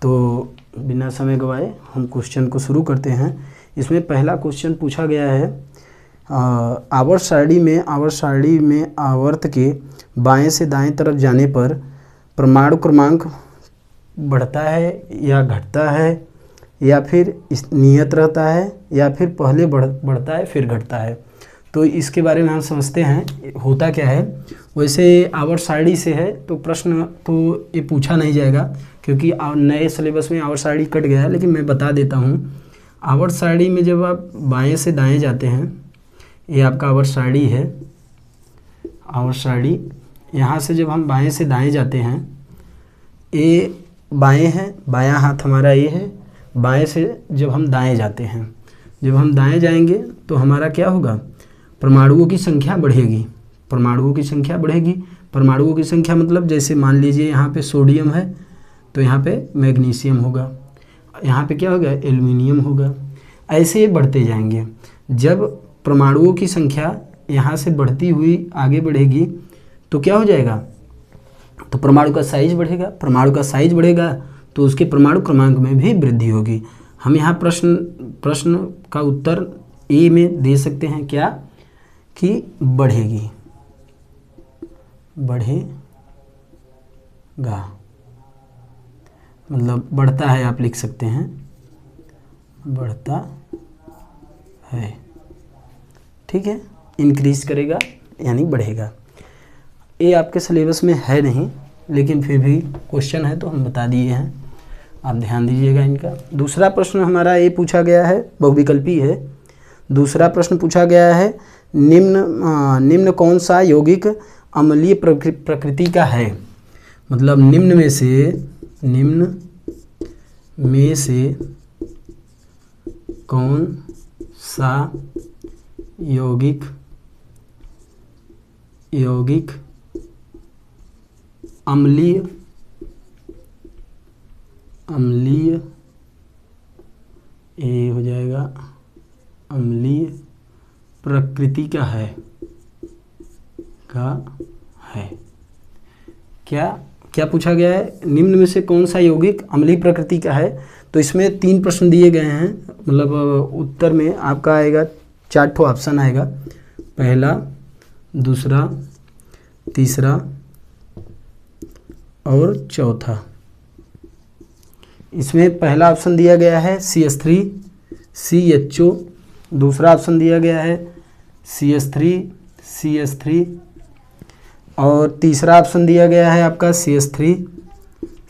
तो बिना समय गवाए हम क्वेश्चन को शुरू करते हैं। इसमें पहला क्वेश्चन पूछा गया है, आवर्त सारणी में आवर्त के बाएं से दाएं तरफ जाने पर परमाणु क्रमांक बढ़ता है या घटता है, या फिर नियत रहता है, या फिर पहले बढ़ता है फिर घटता है। तो इसके बारे में हम समझते हैं होता क्या है। वैसे आवर्त सारणी से है तो प्रश्न तो ये पूछा नहीं जाएगा, क्योंकि नए सिलेबस में आवर्त सारणी कट गया है, लेकिन मैं बता देता हूँ। आवर्त सारणी में जब आप बाएं से दाएं जाते हैं, ये आपका आवर्त सारणी है। आवर्त सारणी यहाँ से जब हम बाएं से दाएं जाते हैं, ये बाएं है, बायां हाथ हमारा ये है। बाएं से जब हम दाएं जाते हैं, जब हम दाएं जाएंगे तो हमारा क्या होगा, परमाणुओं की संख्या बढ़ेगी। परमाणुओं की संख्या बढ़ेगी। परमाणुओं की संख्या मतलब जैसे मान लीजिए यहाँ पे सोडियम है तो यहाँ पे मैग्नीशियम होगा, यहाँ पे क्या होगा, एल्युमिनियम होगा। ऐसे ये बढ़ते जाएंगे। जब परमाणुओं की संख्या यहाँ से बढ़ती हुई आगे बढ़ेगी तो क्या हो जाएगा, तो परमाणु का साइज बढ़ेगा। परमाणु का साइज बढ़ेगा तो उसके परमाणु क्रमांक में भी वृद्धि होगी। हम यहाँ प्रश्न का उत्तर ए में दे सकते हैं, क्या कि बढ़ेगी, बढ़ेगा, मतलब बढ़ता है आप लिख सकते हैं, बढ़ता है, ठीक है। इंक्रीज करेगा यानी बढ़ेगा। ये आपके सिलेबस में है नहीं, लेकिन फिर भी क्वेश्चन है तो हम बता दिए हैं, आप ध्यान दीजिएगा इनका। दूसरा प्रश्न हमारा ये पूछा गया है, बहुविकल्पी है। दूसरा प्रश्न पूछा गया है, निम्न कौन सा यौगिक अम्लीय प्रकृति का है। मतलब निम्न में से कौन सा यौगिक अम्लीय ये हो जाएगा, अम्लीय प्रकृति का है, क्या पूछा गया है, निम्न में से कौन सा यौगिक अम्लीय प्रकृति का है। तो इसमें 3 प्रश्न दिए गए हैं, मतलब उत्तर में आपका आएगा 4 ठो ऑप्शन आएगा, पहला, दूसरा, तीसरा और चौथा। इसमें पहला ऑप्शन दिया गया है CH3 CHO, दूसरा ऑप्शन दिया गया है CH3 CH3, और तीसरा ऑप्शन दिया गया है आपका CH3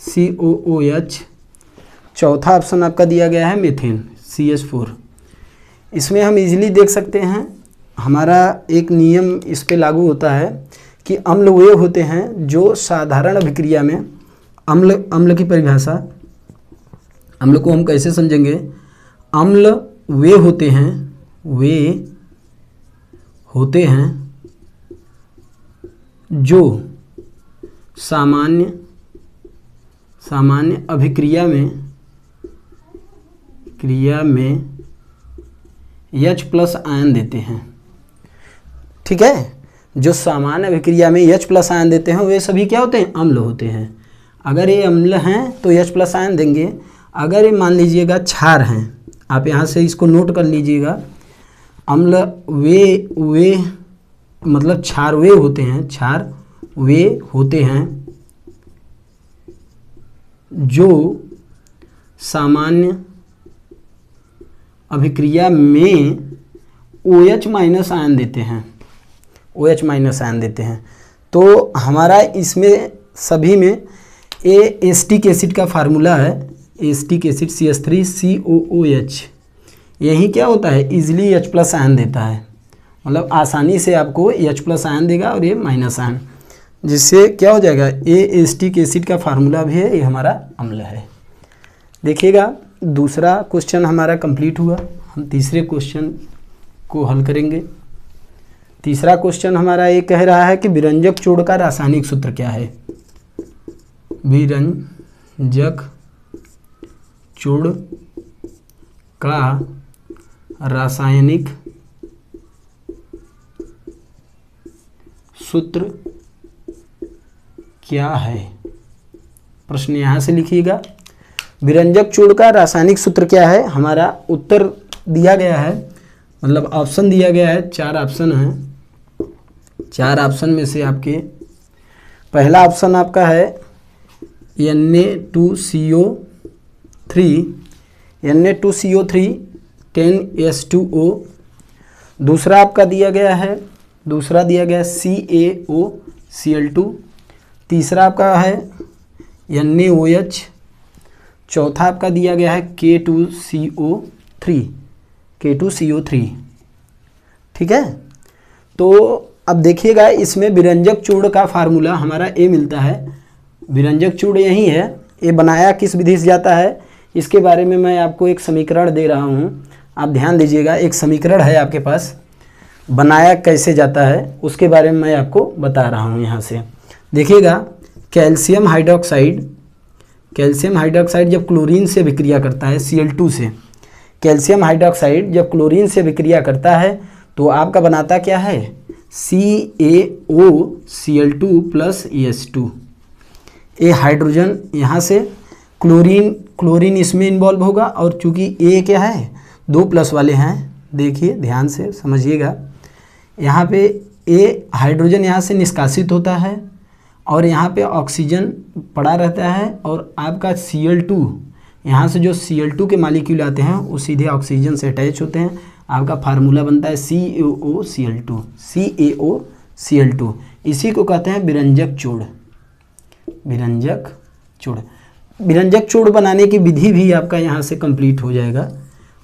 COOH, चौथा ऑप्शन आपका दिया गया है मीथेन CH4। इसमें हम इजीली देख सकते हैं, हमारा एक नियम इस पे लागू होता है कि अम्ल वे होते हैं जो साधारण अभिक्रिया में, अम्ल की परिभाषा, अम्ल को हम कैसे समझेंगे, अम्ल वे होते हैं जो सामान्य अभिक्रिया में H+ आयन देते हैं। ठीक है, जो सामान्य अभिक्रिया में H+ आयन देते हैं वे सभी क्या होते हैं, अम्ल होते हैं। अगर ये अम्ल हैं तो H+ आयन देंगे। अगर ये मान लीजिएगा क्षार हैं, आप यहाँ से इसको नोट कर लीजिएगा, अम्ल वे मतलब क्षार वे होते हैं जो सामान्य अभिक्रिया में OH- आयन देते हैं, OH- आयन देते हैं। तो हमारा इसमें सभी में एसिटिक एसिड का फार्मूला है, एसिटिक एसिड CH3COOH, यही क्या होता है, इजीली H+ आयन देता है, मतलब आसानी से आपको H+ आयन देगा और ये माइनस आयन, जिससे क्या हो जाएगा, ये एसिटिक एसिड का फार्मूला भी है, ये हमारा अम्ल है। देखिएगा दूसरा क्वेश्चन हमारा कंप्लीट हुआ, हम तीसरे क्वेश्चन को हल करेंगे। तीसरा क्वेश्चन हमारा ये कह रहा है कि विरंजक चूर्ण का रासायनिक सूत्र क्या है। विरंजक चूर्ण का रासायनिक सूत्र क्या है, प्रश्न यहाँ से लिखिएगा। विरंजक चूर्ण का रासायनिक सूत्र क्या है? हमारा उत्तर दिया गया है, मतलब ऑप्शन दिया गया है, 4 ऑप्शन हैं। 4 ऑप्शन में से आपके पहला ऑप्शन आपका है Na2CO3 10H2O। दूसरा आपका दिया गया है CaOCl2। तीसरा आपका है NaOH। चौथा आपका दिया गया है K2CO3। ठीक है, तो अब देखिएगा इसमें विरंजक चूर्ण का फार्मूला हमारा A मिलता है। विरंजक चूर्ण यही है। ये बनाया किस विधि से जाता है इसके बारे में मैं आपको एक समीकरण दे रहा हूँ, आप ध्यान दीजिएगा। एक समीकरण है आपके पास, बनाया कैसे जाता है उसके बारे में मैं आपको बता रहा हूँ। यहाँ से देखिएगा, कैल्शियम हाइड्रोक्साइड जब क्लोरीन से विक्रिया करता है Cl2 से, कैल्शियम हाइड्रोक्साइड जब क्लोरीन से विक्रिया करता है तो आपका बनाता क्या है? CaOCl2 plus H2। ये हाइड्रोजन यहाँ से क्लोरीन इसमें इन्वॉल्व होगा, और चूंकि ए क्या है 2+ वाले हैं, देखिए ध्यान से समझिएगा। यहाँ पे ए हाइड्रोजन यहाँ से निष्कासित होता है और यहाँ पे ऑक्सीजन पड़ा रहता है, और आपका Cl2 यहाँ से जो Cl2 के मॉलिक्यूल आते हैं वो सीधे ऑक्सीजन से अटैच होते हैं। आपका फार्मूला बनता है CaOCl2। इसी को कहते हैं विरंजक चूर्ण। विरंजक चूर्ण बनाने की विधि भी आपका यहाँ से कंप्लीट हो जाएगा।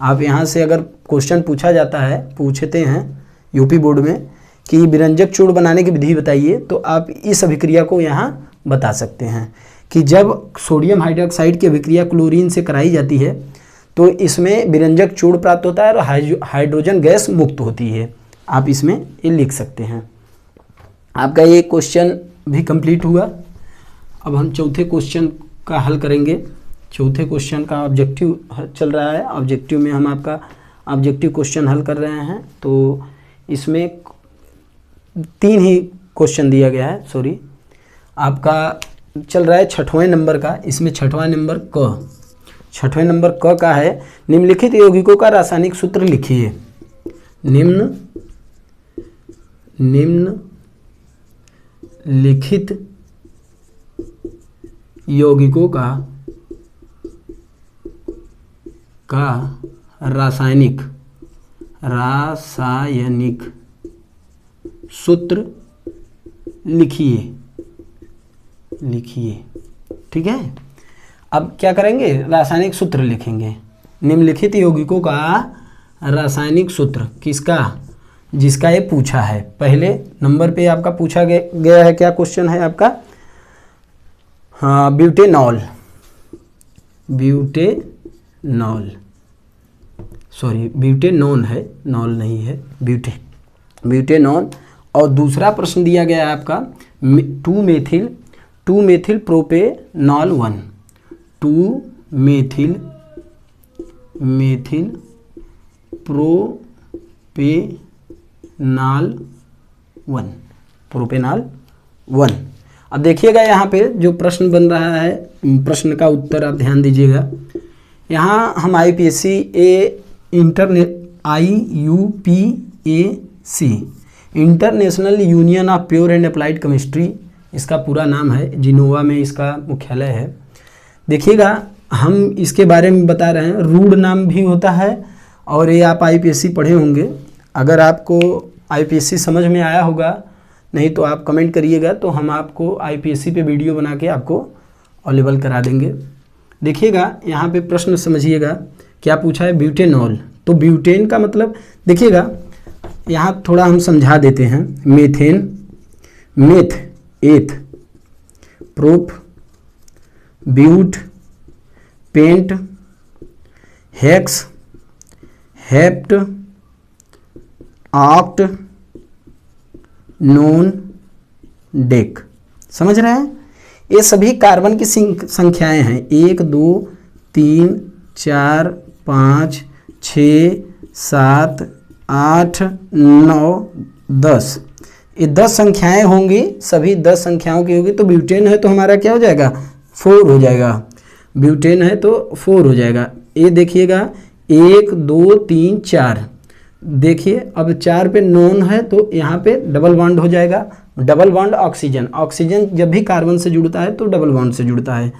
आप यहाँ से अगर क्वेश्चन पूछते हैं यूपी बोर्ड में कि विरंजक चूर्ण बनाने की विधि बताइए, तो आप इस अभिक्रिया को यहाँ बता सकते हैं कि जब सोडियम हाइड्रोक्साइड की अभिक्रिया क्लोरीन से कराई जाती है तो इसमें विरंजक चूर्ण प्राप्त होता है और हाइड्रोजन गैस मुक्त होती है। आप इसमें ये लिख सकते हैं। आपका ये क्वेश्चन भी कंप्लीट हुआ। अब हम चौथे क्वेश्चन का हल करेंगे। चौथे क्वेश्चन का ऑब्जेक्टिव चल रहा है। ऑब्जेक्टिव में हम आपका ऑब्जेक्टिव क्वेश्चन हल कर रहे हैं। तो इसमें 3 ही क्वेश्चन दिया गया है, सॉरी। आपका चल रहा है 6वें नंबर का। इसमें 6वां नंबर छठवें नंबर क का है, निम्नलिखित यौगिकों का रासायनिक सूत्र लिखिए। निम्नलिखित यौगिकों का रासायनिक सूत्र लिखिए। ठीक है, अब क्या करेंगे? रासायनिक सूत्र लिखेंगे। निम्नलिखित यौगिकों का रासायनिक सूत्र किसका? जिसका ये पूछा है। पहले नंबर पे आपका पूछा गया है, क्या क्वेश्चन है आपका? हाँ, ब्यूटेनॉल, सॉरी ब्यूटेनॉन है, नॉल नहीं है, ब्यूटेनॉन। और दूसरा प्रश्न दिया गया है आपका 2-मेथिल प्रोपेनॉल 1, 2-मेथिल प्रोपेनॉल 1। अब देखिएगा यहाँ पे जो प्रश्न बन रहा है, प्रश्न का उत्तर आप ध्यान दीजिएगा। यहाँ हम IUPAC international union of pure and applied chemistry, इसका पूरा नाम है, जिनोवा में इसका मुख्यालय है। देखिएगा हम इसके बारे में बता रहे हैं। रूड नाम भी होता है, और ये आप IUPAC पढ़े होंगे। अगर आपको IUPAC समझ में आया होगा, नहीं तो आप कमेंट करिएगा, तो हम आपको IUPAC पे वीडियो बना के आपको अवेलेबल करा देंगे। देखिएगा यहाँ पे प्रश्न समझिएगा, क्या पूछा है? ब्यूटेनॉल। तो ब्यूटेन का मतलब देखिएगा, यहाँ थोड़ा हम समझा देते हैं। Methane, meth, eth, prop, but, pent, hex, hept, oct, non, dec. समझ रहे हैं? ये सभी कार्बन की संख्याएं हैं। 1 2 3 4 5 6 7 8 9 10। ये 10 संख्याएं होंगी, सभी 10 संख्याओं की होगी। तो ब्यूटेन है तो हमारा क्या हो जाएगा? 4 हो जाएगा। ब्यूटेन है तो 4 हो जाएगा। ये देखिएगा 1 2 3 4, देखिए अब 4 पे नॉन है तो यहाँ पे डबल बॉन्ड हो जाएगा। डबल बॉन्ड ऑक्सीजन, ऑक्सीजन जब भी कार्बन से जुड़ता है तो डबल बॉन्ड से जुड़ता है।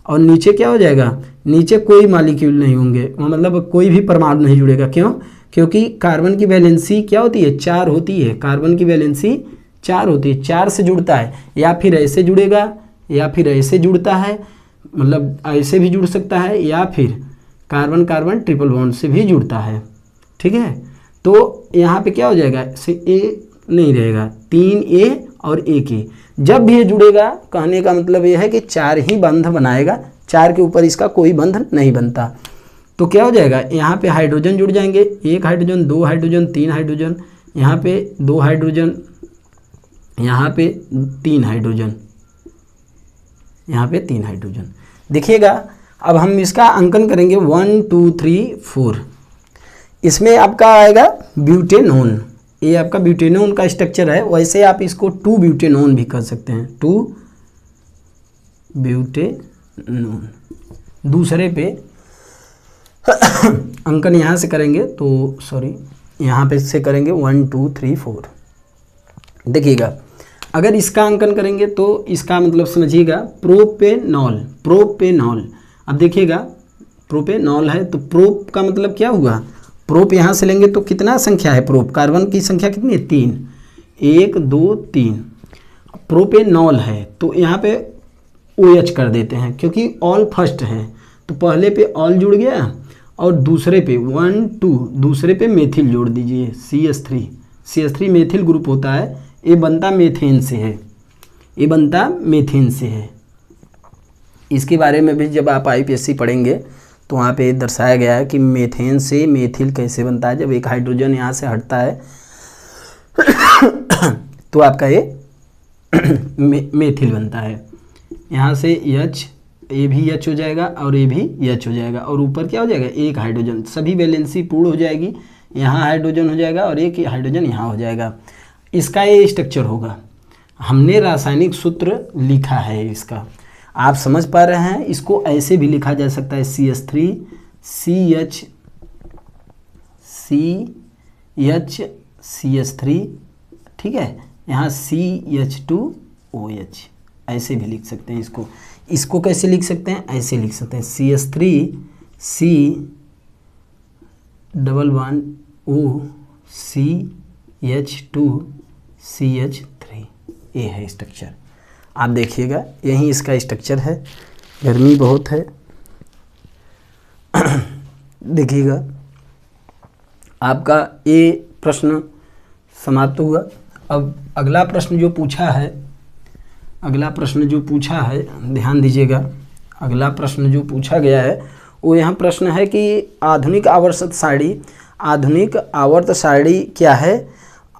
और नीचे क्या हो जाएगा, नीचे कोई मॉलिक्यूल नहीं होंगे, मतलब कोई भी परमाणु नहीं जुड़ेगा। क्यों? क्योंकि कार्बन की वैलेंसी क्या होती है, 4 होती है। कार्बन की वैलेंसी 4 होती है, 4 से जुड़ता है। या फिर ऐसे जुड़ेगा या फिर ऐसे जुड़ता है, मतलब ऐसे भी जुड़ सकता है, या फिर कार्बन कार्बन ट्रिपल बॉन्ड से भी जुड़ता है। ठीक है, तो यहाँ पे क्या हो जाएगा, से ए नहीं रहेगा, 3A और एक ए। जब भी ये जुड़ेगा, कहने का मतलब ये है कि 4 ही बंध बनाएगा, 4 के ऊपर इसका कोई बंध नहीं बनता। तो क्या हो जाएगा, यहाँ पे हाइड्रोजन जुड़ जाएंगे, 1 हाइड्रोजन 2 हाइड्रोजन 3 हाइड्रोजन, यहाँ पे 2 हाइड्रोजन, यहाँ पे 3 हाइड्रोजन, यहाँ पे 3 हाइड्रोजन। देखिएगा अब हम इसका अंकन करेंगे 1 2 3 4। इसमें आपका आएगा ब्यूटेनोन, ये आपका ब्यूटेनोन का स्ट्रक्चर है। वैसे आप इसको 2 ब्यूटेनोन भी कर सकते हैं, 2 ब्यूटेनोन। दूसरे पे अंकन यहाँ से करेंगे तो सॉरी, यहाँ पे से करेंगे 1 2 3 4। देखिएगा अगर इसका अंकन करेंगे तो इसका मतलब समझिएगा प्रोपेनॉल, प्रोपेनॉल। अब देखिएगा प्रोपेनॉल है तो प्रोप का मतलब क्या हुआ, प्रोप यहाँ से लेंगे तो कितना संख्या है, प्रोप कार्बन की संख्या कितनी है, 3, 1 2 3। प्रोपेनॉल है तो यहाँ पे OH कर देते हैं क्योंकि ऑल फर्स्ट है, तो पहले पे ऑल जुड़ गया और दूसरे पे 1 2, दूसरे पे मेथिल जोड़ दीजिए, CH3। CH3 मेथिल ग्रुप होता है, ये बनता मेथेन से है, ये बनता मेथेन से है। इसके बारे में भी जब आप IPSC पढ़ेंगे तो वहाँ पे दर्शाया गया है कि मेथेन से मेथिल कैसे बनता है। जब एक हाइड्रोजन यहाँ से हटता है तो आपका ये मेथिल बनता है। यहाँ से H, ये भी H हो जाएगा और ये भी H हो जाएगा, और ऊपर क्या हो जाएगा, एक हाइड्रोजन, सभी वैलेंसी पूर्ण हो जाएगी। यहाँ हाइड्रोजन हो जाएगा और एक हाइड्रोजन यहाँ हो जाएगा। इसका ये स्ट्रक्चर होगा। हमने रासायनिक सूत्र लिखा है इसका, आप समझ पा रहे हैं। इसको ऐसे भी लिखा जा सकता है CH3 CH CH3, ठीक है, यहाँ CH2 OH, ऐसे भी लिख सकते हैं इसको। इसको कैसे लिख सकते हैं, ऐसे लिख सकते हैं CH3 C double one O CH2 CH3, ये है स्ट्रक्चर। आप देखिएगा यही इसका स्ट्रक्चर है। गर्मी बहुत है देखिएगा आपका ये प्रश्न समाप्त हुआ। अब अगला प्रश्न जो पूछा है, अगला प्रश्न जो पूछा है, ध्यान दीजिएगा। अगला प्रश्न जो पूछा गया है वो यहाँ प्रश्न है कि आधुनिक आवर्त सारणी, आधुनिक आवर्त सारणी क्या है,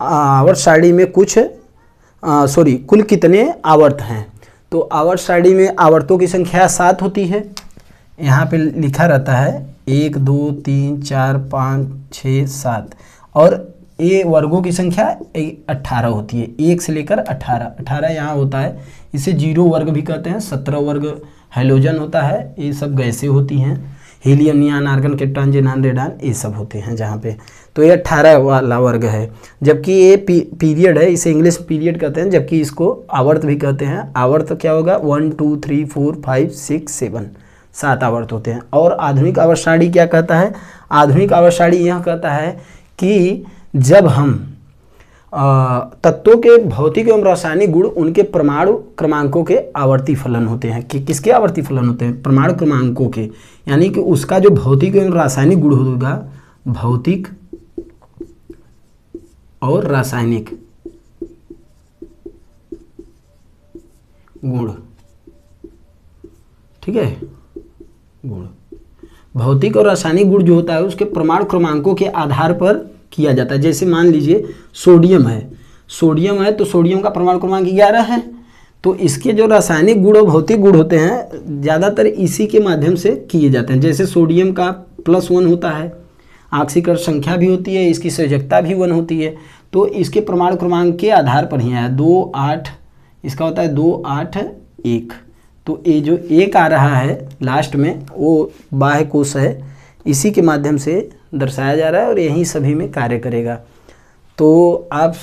आवर्त सारणी में कुछ कुल कितने आवर्त हैं। तो आवर्त सारणी में आवर्तों की संख्या 7 होती है। यहाँ पे लिखा रहता है 1 2 3 4 5 6 7, और ये वर्गों की संख्या 18 होती है, 1 से लेकर 18 यहाँ होता है। इसे 0 वर्ग भी कहते हैं। 17 वर्ग हैलोजन होता है, ये सब गैसें होती हैं, हीलियम, नियान, आर्गन, केप्टॉन, जेनान, रेडान, ये सब होते हैं जहाँ पे। तो ये 18 वाला वर्ग है, जबकि ये पीरियड है, इसे इंग्लिश पीरियड कहते हैं, जबकि इसको आवर्त भी कहते हैं। आवर्त क्या होगा, 1 2 3 4 5 6 7 आवर्त होते हैं। और आधुनिक आवर्त सारणी क्या कहता है, आधुनिक आवर्त सारणी यह कहता है कि जब हम तत्वों के भौतिक एवं रासायनिक गुण उनके परमाणु क्रमांकों के आवर्ती फलन होते हैं। कि किसके आवर्ती फलन होते हैं, परमाणु क्रमांकों के, यानी कि उसका जो भौतिक एवं रासायनिक गुण होगा, भौतिक और रासायनिक गुण, ठीक है, गुण, भौतिक और रासायनिक गुण जो होता है उसके परमाणु क्रमांकों के आधार पर किया जाता है। जैसे मान लीजिए सोडियम है, सोडियम है तो सोडियम का परमाणु क्रमांक 11 है, तो इसके जो रासायनिक गुण और भौतिक गुण होते हैं ज़्यादातर इसी के माध्यम से किए जाते हैं। जैसे सोडियम का +1 होता है, ऑक्सीकरण संख्या भी होती है, इसकी संयोजकता भी 1 होती है, तो इसके परमाणु क्रमांक के आधार पर ही आया 2 8, इसका होता है 2 8 1, तो ये जो एक आ रहा है लास्ट में वो बाह्य कोश है, इसी के माध्यम से दर्शाया जा रहा है और यही सभी में कार्य करेगा। तो आप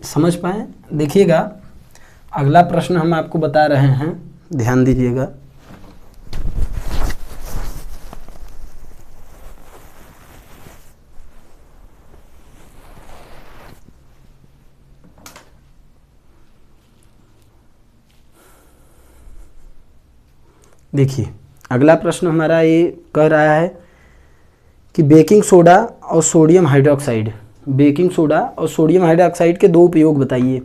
समझ पाएँ। देखिएगा अगला प्रश्न हम आपको बता रहे हैं, ध्यान दीजिएगा। देखिए अगला प्रश्न हमारा ये कह रहा है कि बेकिंग सोडा और सोडियम हाइड्रोक्साइड, बेकिंग सोडा और सोडियम हाइड्रोक्साइड के दो उपयोग बताइए।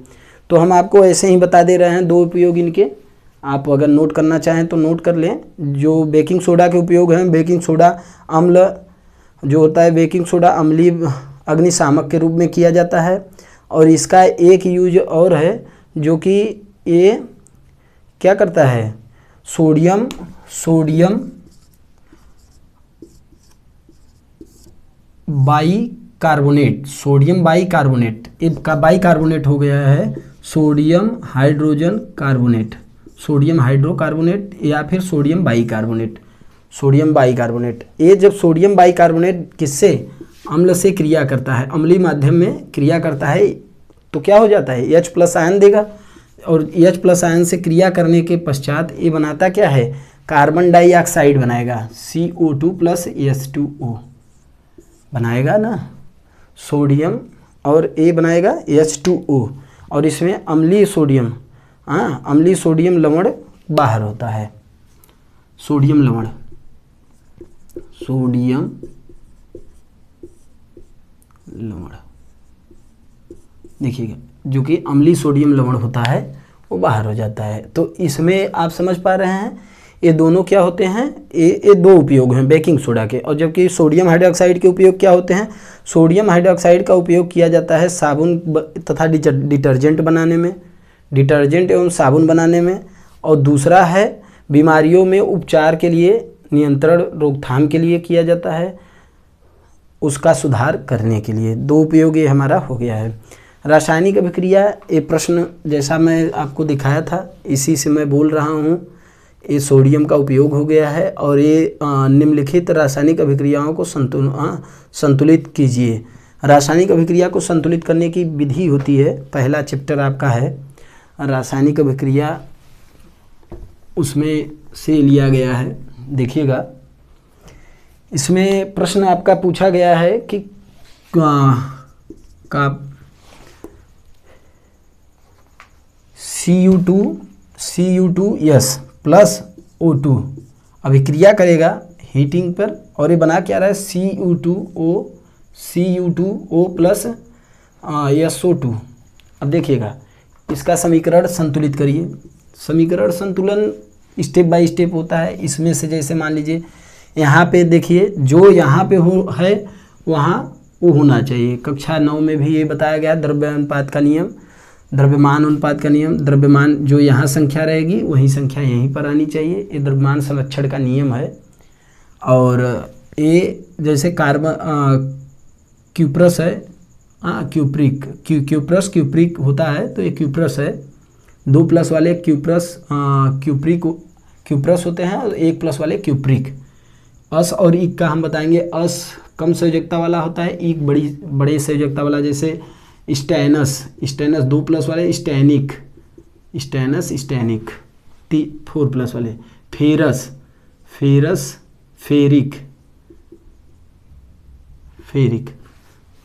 तो हम आपको ऐसे ही बता दे रहे हैं दो उपयोग इनके, आप अगर नोट करना चाहें तो नोट कर लें। जो बेकिंग सोडा के उपयोग हैं, बेकिंग सोडा अम्ल जो होता है, बेकिंग सोडा अम्लीय अग्निशामक के रूप में किया जाता है। और इसका एक यूज और है जो कि ये क्या करता है, सोडियम बाइकार्बोनेट, सोडियम बाइकार्बोनेट, इसका बाइकार्बोनेट हो गया है sodium hydrogen carbonate, sodium hydrocarbonate या फिर सोडियम बाइकार्बोनेट, सोडियम बाइकार्बोनेट। ये जब सोडियम बाइकार्बोनेट किससे, अम्ल से क्रिया करता है, अम्लीय माध्यम में क्रिया करता है, तो क्या हो जाता है, H+ आयन देगा। और H+ आयन से क्रिया करने के पश्चात ये बनाता क्या है, कार्बन डाइऑक्साइड बनाएगा, CO2 + H2O बनाएगा ना, सोडियम, और ये बनाएगा H2O। और इसमें अम्लीय सोडियम, अम्लीय सोडियम लवण बाहर होता है, सोडियम लवण, सोडियम लवण देखिएगा, जो कि अम्लीय सोडियम लवण होता है वो बाहर हो जाता है। तो इसमें आप समझ पा रहे हैं ये दोनों क्या होते हैं, ये दो उपयोग हैं बेकिंग सोडा के। और जबकि सोडियम हाइड्रोक्साइड के उपयोग क्या होते हैं, सोडियम हाइड्रोक्साइड का उपयोग किया जाता है साबुन तथा डिटर्जेंट बनाने में, डिटर्जेंट एवं साबुन बनाने में। और दूसरा है बीमारियों में उपचार के लिए, नियंत्रण रोकथाम के लिए किया जाता है, उसका सुधार करने के लिए। दो उपयोग ये हमारा हो गया है। रासायनिक अभिक्रिया, ये प्रश्न जैसा मैं आपको दिखाया था इसी से मैं बोल रहा हूँ, ये सोडियम का उपयोग हो गया है। और ये निम्नलिखित रासायनिक अभिक्रियाओं को संतुलित कीजिए। रासायनिक अभिक्रिया को संतुलित करने की विधि होती है, पहला चैप्टर आपका है रासायनिक अभिक्रिया, उसमें से लिया गया है। देखिएगा इसमें प्रश्न आपका पूछा गया है कि CU2S + O2 अभिक्रिया करेगा हीटिंग पर, और ये बना क्या रहा है, CU2O + SO2। अब देखिएगा इसका समीकरण संतुलित करिए। समीकरण संतुलन स्टेप बाय स्टेप होता है। इसमें से जैसे मान लीजिए यहाँ पे देखिए, जो यहाँ पे है वहाँ वो होना चाहिए। कक्षा 9 में भी ये बताया गया द्रव्यमान का नियम, द्रव्यमान अनुपात का नियम। द्रव्यमान जो यहाँ संख्या रहेगी वही संख्या यहीं पर आनी चाहिए, ये द्रव्यमान संरक्षण का नियम है। और ये जैसे कार्बन क्यूप्रस है, क्यूप्रिक होता है, तो ये क्यूप्रस है। 2+ वाले क्यूप्रस होते हैं और 1+ वाले क्यूप्रिक। अस और इक का हम बताएंगे। अस कम संयोजकता वाला होता है, इक बड़े संयोजकता वाला, जैसे स्टेनस 2+ वाले स्टेनिक, 4+ वाले फेरस, फेरिक।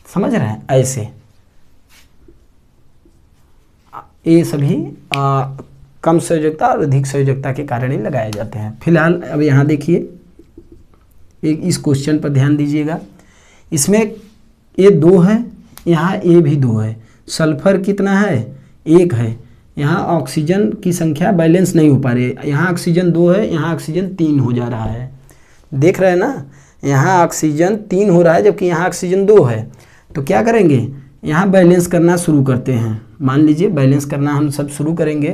समझ रहे हैं, ऐसे ये सभी कम संयोजकता और अधिक संयोजकता के कारण ही लगाए जाते हैं। फिलहाल अब यहाँ देखिए, एक इस क्वेश्चन पर ध्यान दीजिएगा। इसमें ये 2 है, यहाँ ए भी 2 है। सल्फर कितना है, 1 है। यहाँ ऑक्सीजन की संख्या बैलेंस नहीं हो पा रही है। यहाँ ऑक्सीजन 2 है, यहाँ ऑक्सीजन 3 हो जा रहा है। देख रहे हैं ना, यहाँ ऑक्सीजन 3 हो रहा है जबकि यहाँ ऑक्सीजन 2 है। तो क्या करेंगे, यहाँ बैलेंस करना शुरू करते हैं। मान लीजिए बैलेंस करना हम सब शुरू करेंगे,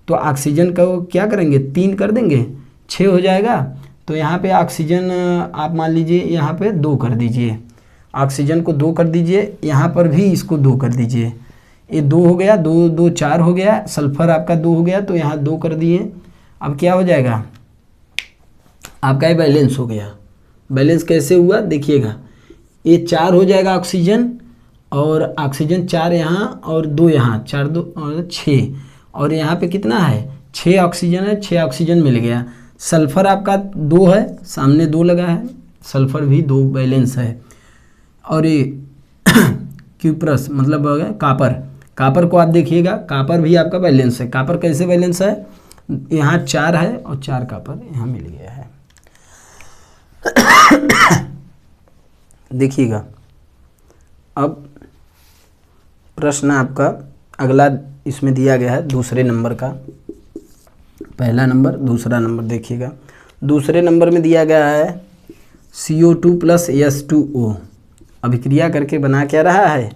तो ऑक्सीजन का क्या करेंगे, 3 कर देंगे, 6 हो जाएगा। तो यहाँ पे ऑक्सीजन आप मान लीजिए यहाँ पे 2 कर दीजिए, ऑक्सीजन को 2 कर दीजिए, यहाँ पर भी इसको 2 कर दीजिए। ये 2 हो गया, 2 2 4 हो गया। सल्फर आपका 2 हो गया, तो यहाँ 2 कर दिए, अब क्या हो जाएगा, आपका ये बैलेंस हो गया। बैलेंस कैसे हुआ देखिएगा, ये 4 हो जाएगा ऑक्सीजन, और ऑक्सीजन 4 यहाँ और 2 यहाँ, 4 2 और 6, और यहाँ पे कितना है 6 ऑक्सीजन है, 6 ऑक्सीजन मिल गया। सल्फ़र आपका 2 है, सामने 2 लगा है, सल्फ़र भी 2 बैलेंस है। और ये क्यूप्रस मतलब हो गया कापर, कापर को आप देखिएगा, कापर भी आपका बैलेंस है। कापर कैसे बैलेंस है, यहाँ 4 है और 4 कापर यहाँ मिल गया है। देखिएगा अब प्रश्न आपका अगला इसमें दिया गया है दूसरे नंबर का, पहला नंबर दूसरा नंबर देखिएगा। दूसरे नंबर में दिया गया है CO2 + H2O अभिक्रिया करके बना क्या रहा है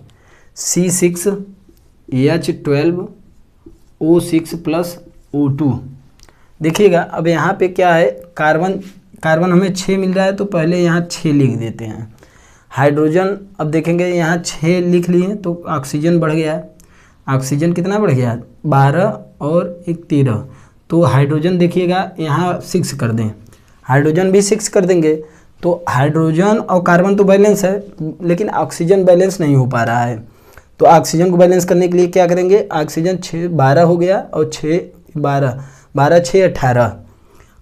C6H12O6 + O2। देखिएगा अब यहाँ पे क्या है, कार्बन हमें 6 मिल रहा है, तो पहले यहाँ 6 लिख देते हैं। हाइड्रोजन अब देखेंगे यहाँ 6 लिख लिए तो ऑक्सीजन बढ़ गया, ऑक्सीजन कितना बढ़ गया 12 और 1 13, तो हाइड्रोजन देखिएगा यहाँ 6 कर दें, हाइड्रोजन भी 6 कर देंगे। तो हाइड्रोजन और कार्बन तो बैलेंस है, लेकिन ऑक्सीजन बैलेंस नहीं हो पा रहा है। तो ऑक्सीजन को बैलेंस करने के लिए क्या करेंगे, ऑक्सीजन 6 12 हो गया और 6 12 12 6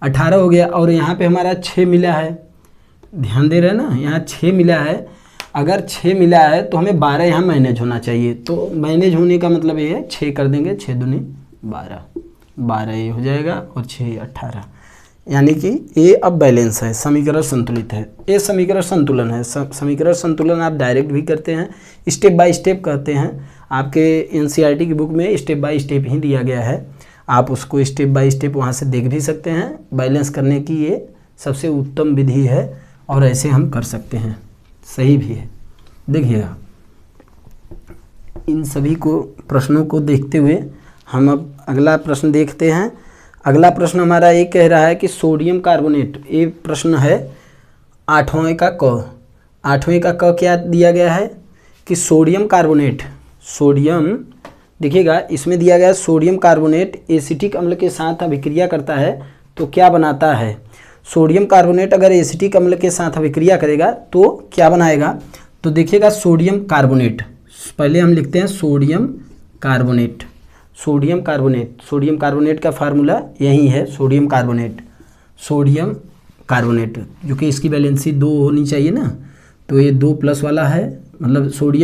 18 हो गया, और यहाँ पे हमारा 6 मिला है, ध्यान दे रहे हैं ना, यहाँ 6 मिला है। अगर 6 मिला है तो हमें 12 यहाँ मैनेज होना चाहिए, तो मैनेज होने का मतलब ये है 6 कर देंगे, 6 दूनी 12, 12 ये हो जाएगा और 6 18, यानी कि ये अब बैलेंस है, समीकरण संतुलित है। ये समीकरण संतुलन है। समीकरण संतुलन आप डायरेक्ट भी करते हैं, स्टेप बाय स्टेप करते हैं। आपके NCERT की बुक में स्टेप बाय स्टेप ही दिया गया है, आप उसको स्टेप बाय स्टेप वहाँ से देख भी सकते हैं। बैलेंस करने की ये सबसे उत्तम विधि है और ऐसे हम कर सकते हैं, सही भी है। देखिएगा इन सभी को प्रश्नों को देखते हुए हम अब अगला प्रश्न देखते हैं। अगला प्रश्न हमारा ये कह रहा है कि सोडियम कार्बोनेट, ये प्रश्न है 8वें का क। 8वें का क क्या दिया गया है कि सोडियम कार्बोनेट, सोडियम देखिएगा इसमें दिया गया है सोडियम कार्बोनेट एसिटिक अम्ल के साथ अभिक्रिया करता है तो क्या बनाता है। सोडियम कार्बोनेट अगर एसिटिक अम्ल के साथ अभिक्रिया करेगा तो क्या बनाएगा, तो देखिएगा सोडियम कार्बोनेट, पहले हम लिखते हैं sodium carbonate. Sodium carbonate, sodium carbonate का फार्मूला यही है, सोडियम कार्बोनेट, सोडियम कार्बोनेट, जो कि इसकी वैलेंसी 2 होनी चाहिए ना, तो ये 2 प्लस वाला है, मतलब सोडियम